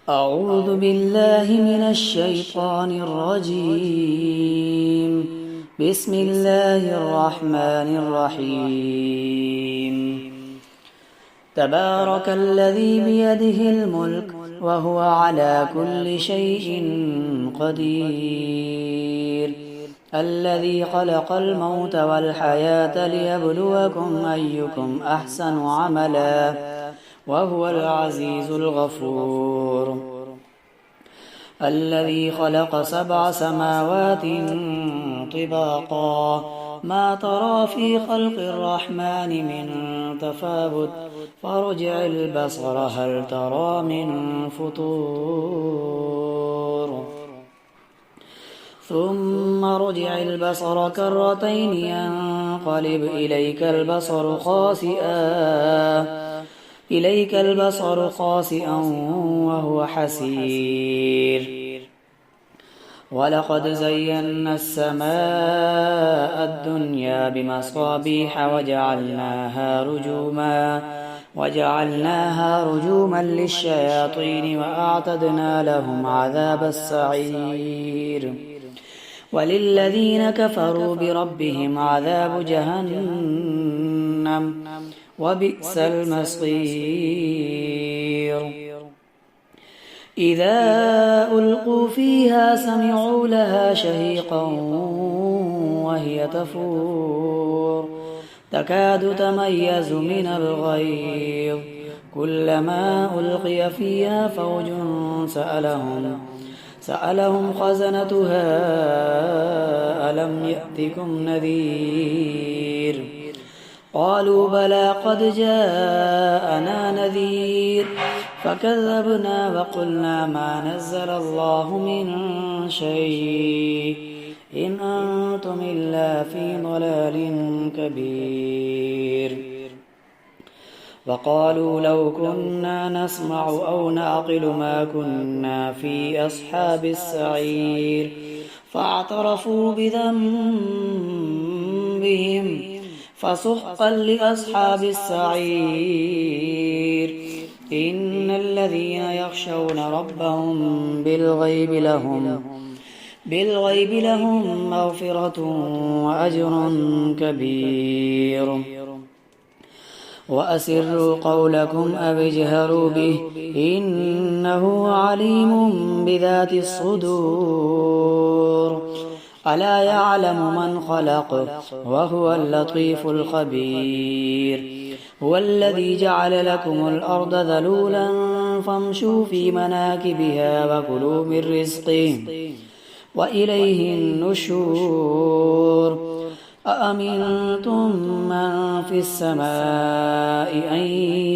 أعوذ بالله من الشيطان الرجيم. بسم الله الرحمن الرحيم. تبارك الذي بيده الملك وهو على كل شيء قدير، الذي خلق الموت والحياة ليبلوكم أيكم أحسن عملا وهو العزيز الغفور. الذي خلق 7 سماوات طباقا، ما ترى في خلق الرحمن من تفاوت، فارجع البصر هل ترى من فطور، ثم ارجع البصر كرتين ينقلب إليك البصر خاسئا وهو حسير. ولقد زينا السماء الدنيا بمصابيح وجعلناها رجوما للشياطين وأعتدنا لهم عذاب السعير. وللذين كفروا بربهم عذاب جهنم وبئس المصير. إذا ألقوا فيها سمعوا لها شهيقا وهي تفور، تكاد تميز من الغيظ، كلما ألقي فيها فوج سألهم خزنتها ألم يأتكم نذير؟ قالوا بلى قد جاءنا نذير، فكذبنا وقلنا ما نزل الله من شيء إن أنتم إلا في ضلال كبير. وقالوا لو كنا نسمع أو نعقل ما كنا في أصحاب السعير، فاعترفوا بذنبهم فسحقا لأصحاب السعير. إن الذين يخشون ربهم بالغيب لهم مغفرة وأجر كبير. وأسروا قولكم أو اجهروا به إنه عليم بذات الصدور. ألا يعلم من خلق وهو اللطيف الخبير. هو الذي جعل لكم الأرض ذلولا فامشوا في مناكبها وكلوا من رزقه وإليه النشور. أأمنتم من في السماء أن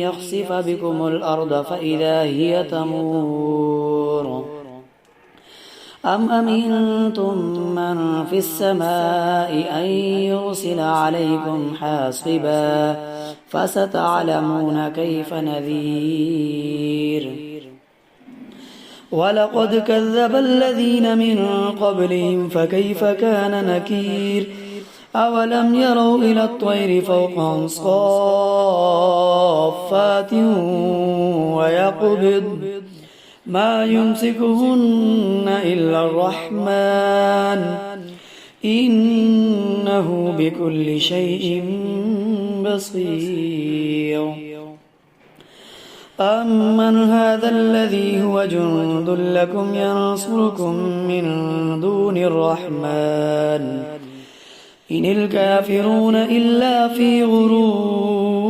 يخسف بكم الأرض فإذا هي تمور، أم أمنتم من في السماء أن يرسل عليكم حاصبا فستعلمون كيف نذير. ولقد كذب الذين من قبلهم فكيف كان نكير. أولم يروا إلى الطير فوقهم صافات ويقبض ما يمسكهن إلا الرحمن إنه بكل شيء بصير. أمن هذا الذي هو جند لكم ينصركم من دون الرحمن إن الكافرون إلا في غرور.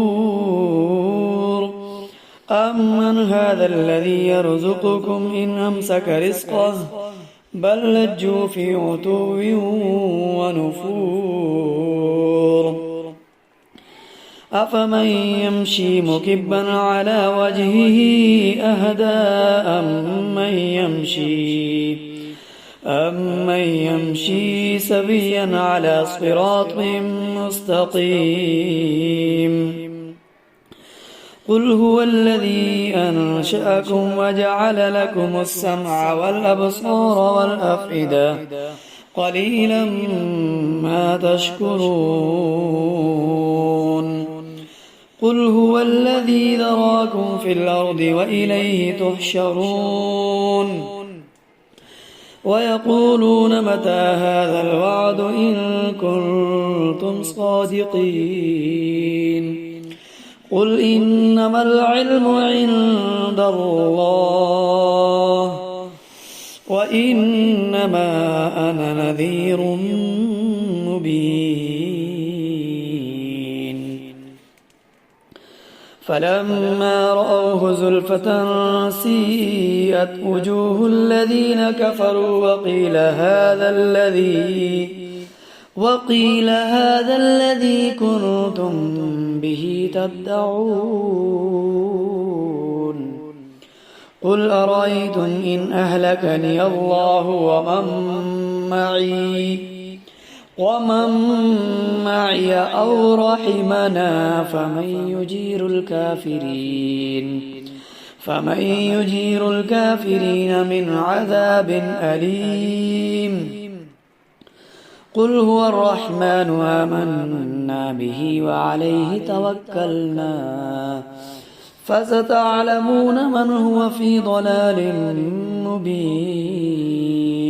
أمن هذا الذي يرزقكم إن أمسك رزقه بل لجوا في عتو ونفور. أفمن يمشي مكبا على وجهه أهدى أمن يمشي سويا على صراط مستقيم. قل هو الذي أنشأكم وجعل لكم السمع والأبصار والأفئدة قليلا ما تشكرون. قل هو الذي ذراكم في الأرض وإليه تحشرون ويقولون متى هذا الوعد إن كنتم صادقين قل إنما العلم عند الله وإنما أنا نذير مبين فلما رأوه زلفة سيئت وجوه الذين كفروا وقيل هذا الذي كنتم به تدعون قل أرأيتم إن أهلكني الله ومن معي أو رحمنا فمن يجير الكافرين من عذاب أليم قل هو الرحمن آمنا به وعليه توكلنا فستعلمون من هو في ضلال مبين